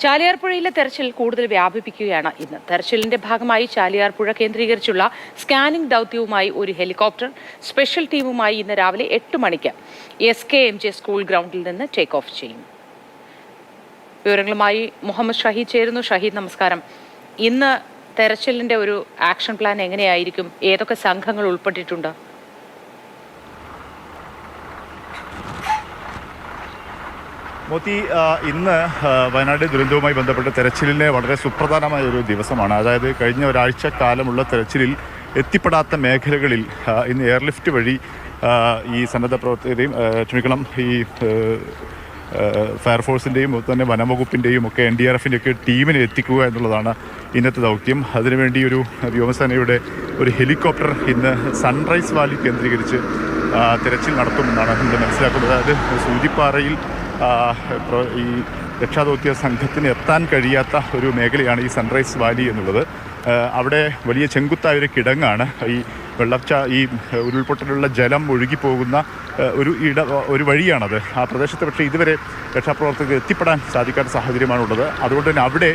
ചാലിയാർ പുഴയിലെ തെരച്ചിൽ കൂടുതൽ വ്യാപിപ്പിക്കുകയാണ് ഇന്ന്. തെരച്ചിലിന്റെ ഭാഗമായി ചാലിയാർ പുഴ കേന്ദ്രീകരിച്ചുള്ള സ്കാനിംഗ് ദൌത്യവുമായി ഒരു ഹെലികോപ്റ്റർ സ്പെഷ്യൽ ടീമുമായി ഇന്ന് രാവിലെ 8 മണിക്ക് SKMJ സ്കൂൾ ഗ്രൗണ്ടിൽ നിന്ന് ടേക്ക് ഓഫ് ചെയ്യും. വിവരങ്ങളുമായി മുഹമ്മദ് ഷഹീദ് ചേരുന്നു. ഷഹീദ്, നമസ്കാരം. ഇന്ന് തെരച്ചിലിന്റെ ഒരു ആക്ഷൻ പ്ലാൻ എങ്ങനെയായിരിക്കും? ഏതൊക്കെ സംഘങ്ങൾ ഉൾപ്പെട്ടിട്ടുണ്ട്? മോത്തി, ഇന്ന് വയനാട് ദുരന്തവുമായി ബന്ധപ്പെട്ട തെരച്ചിലിന് വളരെ സുപ്രധാനമായ ഒരു ദിവസമാണ്. അതായത് കഴിഞ്ഞ ഒരാഴ്ച കാലമുള്ള തെരച്ചിലിൽ എത്തിപ്പെടാത്ത മേഖലകളിൽ ഇന്ന് എയർലിഫ്റ്റ് വഴി ഈ സന്നദ്ധ പ്രവർത്തകരെയും ഈ ഫയർഫോഴ്സിൻ്റെയും തന്നെ വനംവകുപ്പിൻ്റെയും ഒക്കെ NDRFിൻ്റെയൊക്കെ ടീമിനെ എത്തിക്കുക എന്നുള്ളതാണ് ഇന്നത്തെ ദൗത്യം. അതിനുവേണ്ടി ഒരു വ്യോമസേനയുടെ ഒരു ഹെലികോപ്റ്റർ ഇന്ന് സൺറൈസ് വാലി കേന്ദ്രീകരിച്ച് തിരച്ചിൽ നടത്തുമെന്നാണ് നമ്മൾ മനസ്സിലാക്കുന്നത്. അതായത് സൂചിപ്പാറയിൽ ഈ രക്ഷാദൗത്യ സംഘത്തിന് എത്താൻ കഴിയാത്ത ഒരു മേഖലയാണ് ഈ സൺറൈസ് വാലി എന്നുള്ളത്. അവിടെ വലിയ ചെങ്കുത്തായൊരു കിടങ്ങാണ്. ഈ ഈ ഉരുൾപൊട്ടലുള്ള ജലം ഒഴുകിപ്പോകുന്ന ഒരു വഴിയാണത്. ആ പ്രദേശത്ത് പക്ഷേ ഇതുവരെ രക്ഷാപ്രവർത്തകർക്ക് എത്തിപ്പെടാൻ സാധിക്കാത്ത സാഹചര്യമാണുള്ളത്. അതുകൊണ്ട് തന്നെ അവിടെ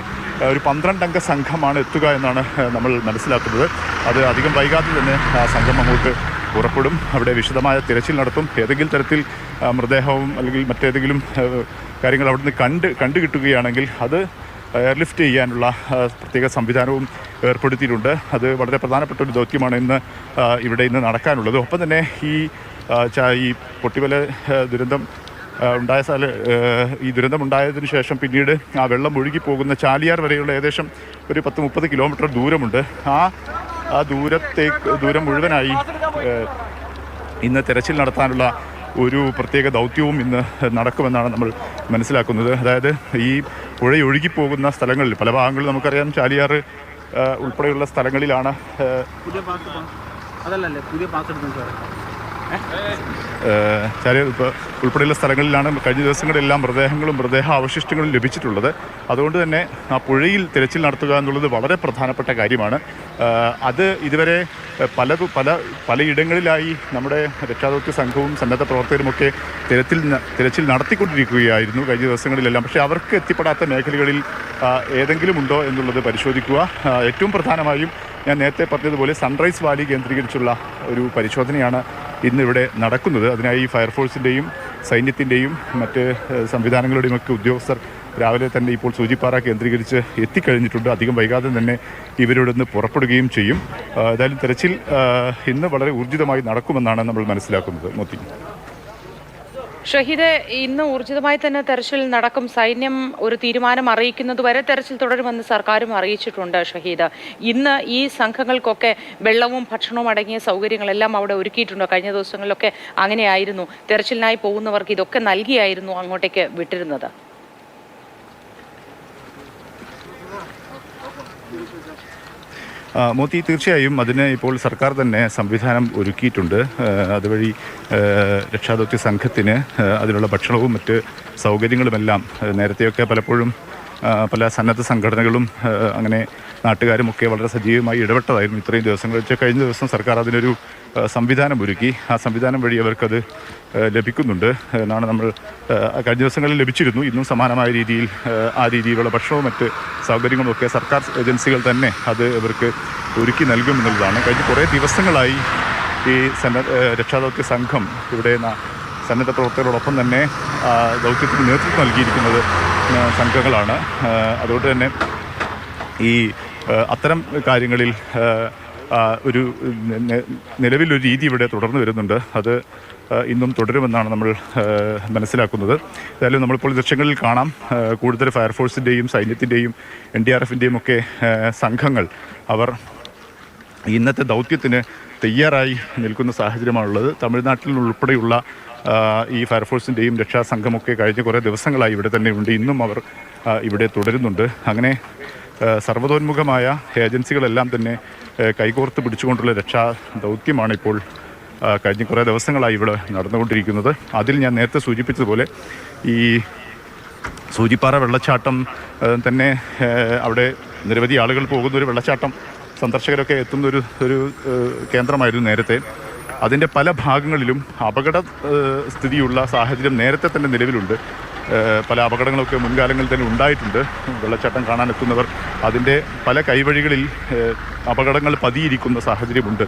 ഒരു 12 അംഗ സംഘമാണ് എത്തുക എന്നാണ് നമ്മൾ മനസ്സിലാക്കുന്നത്. അത് അധികം വൈകാതെ തന്നെ ആ സംഘം അങ്ങോട്ട് പുറപ്പെടും. അവിടെ വിശദമായ തിരച്ചിൽ നടത്തും. ഏതെങ്കിലും തരത്തിൽ മൃതദേഹവും അല്ലെങ്കിൽ മറ്റേതെങ്കിലും കാര്യങ്ങൾ അവിടുന്ന് കണ്ടു കിട്ടുകയാണെങ്കിൽ അത് എയർലിഫ്റ്റ് ചെയ്യാനുള്ള പ്രത്യേക സംവിധാനവും ഏർപ്പെടുത്തിയിട്ടുണ്ട്. അത് വളരെ പ്രധാനപ്പെട്ട ഒരു ദൗത്യമാണ് ഇവിടെ നടക്കാനുള്ളത്. ഒപ്പം തന്നെ ഈ പൊട്ടിവല ദുരന്തം ഈ ദുരന്തമുണ്ടായതിനു ശേഷം പിന്നീട് ആ വെള്ളം ഒഴുകിപ്പോകുന്ന ചാലിയാർ വരെയുള്ള ഏകദേശം ഒരു 10-30 കിലോമീറ്റർ ദൂരമുണ്ട്. ആ ദൂരം മുഴുവനായി ഇന്ന് തെരച്ചിൽ നടത്താനുള്ള ഒരു പ്രത്യേക ദൗത്യവും ഇന്ന് നടക്കുമെന്നാണ് നമ്മൾ മനസ്സിലാക്കുന്നത്. അതായത് ഈ പുഴ ഒഴുകിപ്പോകുന്ന സ്ഥലങ്ങളിൽ പല ഭാഗങ്ങളിൽ നമുക്കറിയാം ചാലിയാർ ഉൾപ്പെടെയുള്ള സ്ഥലങ്ങളിലാണ് ചാലിയാർ ഉൾപ്പെടെയുള്ള സ്ഥലങ്ങളിലാണ് കഴിഞ്ഞ ദിവസങ്ങളിലെല്ലാം മൃതദേഹ അവശിഷ്ടങ്ങളും ലഭിച്ചിട്ടുള്ളത്. അതുകൊണ്ട് തന്നെ ആ പുഴയിൽ തിരച്ചിൽ നടത്തുക എന്നുള്ളത് വളരെ പ്രധാനപ്പെട്ട കാര്യമാണ്. അത് ഇതുവരെ പലയിടങ്ങളിലായി നമ്മുടെ രക്ഷാദൗത്യ സംഘവും സന്നദ്ധ പ്രവർത്തകരുമൊക്കെ തിരച്ചിൽ നടത്തിക്കൊണ്ടിരിക്കുകയായിരുന്നു കഴിഞ്ഞ ദിവസങ്ങളിലെല്ലാം. പക്ഷേ അവർക്ക് എത്തിപ്പെടാത്ത മേഖലകളിൽ ഏതെങ്കിലും ഉണ്ടോ എന്നുള്ളത് പരിശോധിക്കുക. ഏറ്റവും പ്രധാനമായും ഞാൻ നേരത്തെ പറഞ്ഞതുപോലെ സൺറൈസ് വാലി കേന്ദ്രീകരിച്ചുള്ള ഒരു പരിശോധനയാണ് ഇന്നിവിടെ നടക്കുന്നത്. അതിനായി ഫയർഫോഴ്സിൻ്റെയും സൈന്യത്തിൻ്റെയും മറ്റ് സംവിധാനങ്ങളുടെയുമൊക്കെ ഉദ്യോഗസ്ഥർ രാവിലെ തന്നെ ഇപ്പോൾ സൂചിപ്പാറ കേന്ദ്രീകരിച്ച് എത്തിക്കഴിഞ്ഞിട്ടുണ്ട്. അധികം വൈകാതെ തന്നെ ഇവരിവിടെ നിന്ന് പുറപ്പെടുകയും ചെയ്യും. ഏതായാലും തെരച്ചിൽ ഇന്ന് വളരെ ഊർജിതമായി നടക്കുമെന്നാണ് നമ്മൾ മനസ്സിലാക്കുന്നത്. മോത്തി, ഷഹീദ്, ഇന്ന് ഊർജിതമായി തന്നെ തെരച്ചിൽ നടക്കും. സൈന്യം ഒരു തീരുമാനം അറിയിക്കുന്നതുവരെ തെരച്ചിൽ തുടരുമെന്ന് സർക്കാരും അറിയിച്ചിട്ടുണ്ട്. ഷഹീദ്, ഇന്ന് ഈ സംഘങ്ങൾക്കൊക്കെ വെള്ളവും ഭക്ഷണവും അടങ്ങിയ സൗകര്യങ്ങളെല്ലാം അവിടെ ഒരുക്കിയിട്ടുണ്ടോ? കഴിഞ്ഞ ദിവസങ്ങളിലൊക്കെ അങ്ങനെയായിരുന്നു. തെരച്ചിലിനായി പോകുന്നവർക്ക് ഇതൊക്കെ നൽകിയായിരുന്നു അങ്ങോട്ടേക്ക് വിട്ടിരുന്നത്. മോത്തി, തീർച്ചയായും അതിന് ഇപ്പോൾ സർക്കാർ തന്നെ സംവിധാനം ഒരുക്കിയിട്ടുണ്ട്. അതുവഴി രക്ഷാദൗത്യ സംഘത്തിന് അതിനുള്ള ഭക്ഷണവും മറ്റ് സൗകര്യങ്ങളുമെല്ലാം നേരത്തെയൊക്കെ പലപ്പോഴും പല സന്നദ്ധ സംഘടനകളും അങ്ങനെ നാട്ടുകാരുമൊക്കെ വളരെ സജീവമായി ഇടപെട്ടതായിരുന്നു. ഇത്രയും ദിവസങ്ങൾ വെച്ച് കഴിഞ്ഞ ദിവസം സർക്കാർ അതിനൊരു സംവിധാനം ഒരുക്കി. ആ സംവിധാനം വഴി അവർക്കത് ലഭിക്കുന്നുണ്ട് എന്നാണ് നമ്മൾ കഴിഞ്ഞ ദിവസങ്ങളിൽ ലഭിച്ചിരുന്നു. ഇന്നും സമാനമായ രീതിയിൽ ആ രീതിയിലുള്ള ഭക്ഷണവും മറ്റ് സൗകര്യങ്ങളുമൊക്കെ സർക്കാർ ഏജൻസികൾ തന്നെ അത് ഇവർക്ക് ഒരുക്കി നൽകുമെന്നുള്ളതാണ്. കഴിഞ്ഞ കുറേ ദിവസങ്ങളായി ഈ രക്ഷാദൗത്യ സംഘം ഇവിടെ സന്നദ്ധ പ്രവർത്തകരോടൊപ്പം തന്നെ ദൗത്യത്തിന് നേതൃത്വം നൽകിയിരിക്കുന്നത് സംഘങ്ങളാണ്. അതുകൊണ്ട് തന്നെ ഈ അത്തരം കാര്യങ്ങളിൽ ഒരു നിലവിലൊരു രീതി ഇവിടെ തുടർന്നു വരുന്നുണ്ട്. അത് ഇന്നും തുടരുമെന്നാണ് നമ്മൾ മനസ്സിലാക്കുന്നത്. ഏതായാലും നമ്മളിപ്പോൾ ദൃശ്യങ്ങളിൽ കാണാം കൂടുതൽ ഫയർഫോഴ്സിൻ്റെയും സൈന്യത്തിൻ്റെയും NDRFിൻ്റെയും ഒക്കെ സംഘങ്ങൾ അവർ ഇന്നത്തെ ദൗത്യത്തിന് തയ്യാറായി നിൽക്കുന്ന സാഹചര്യമാണുള്ളത്. തമിഴ്നാട്ടിൽ ഉൾപ്പെടെയുള്ള ഈ ഫയർഫോഴ്സിൻ്റെയും രക്ഷാസംഘമൊക്കെ കഴിഞ്ഞ കുറേ ദിവസങ്ങളായി ഇവിടെ തന്നെ ഉണ്ട്. ഇന്നും അവർ ഇവിടെ തുടരുന്നുണ്ട്. അങ്ങനെ സർവ്വതോന്മുഖമായ ഏജൻസികളെല്ലാം തന്നെ കൈകോർത്ത് പിടിച്ചുകൊണ്ടുള്ള രക്ഷാ ദൗത്യമാണ് ഇപ്പോൾ കഴിഞ്ഞ കുറേ ദിവസങ്ങളായി ഇവിടെ നടന്നുകൊണ്ടിരിക്കുന്നത്. അതിൽ ഞാൻ നേരത്തെ സൂചിപ്പിച്ചതുപോലെ ഈ സൂചിപ്പാറ വെള്ളച്ചാട്ടം തന്നെ അവിടെ നിരവധി ആളുകൾ പോകുന്ന ഒരു വെള്ളച്ചാട്ടം, സന്ദർശകരൊക്കെ എത്തുന്ന ഒരു കേന്ദ്രമായിരുന്നു നേരത്തെ. അതിൻ്റെ പല ഭാഗങ്ങളിലും അപകട സ്ഥിതിയുള്ള സാഹചര്യം നേരത്തെ തന്നെ നിലവിലുണ്ട്. പല അപകടങ്ങളൊക്കെ മുൻകാലങ്ങളിൽ തന്നെ ഉണ്ടായിട്ടുണ്ട്. വെള്ളച്ചാട്ടം കാണാനെത്തുന്നവർ അതിൻ്റെ പല കൈവഴികളിൽ അപകടങ്ങൾ പതിയിരിക്കുന്ന സാഹചര്യമുണ്ട്.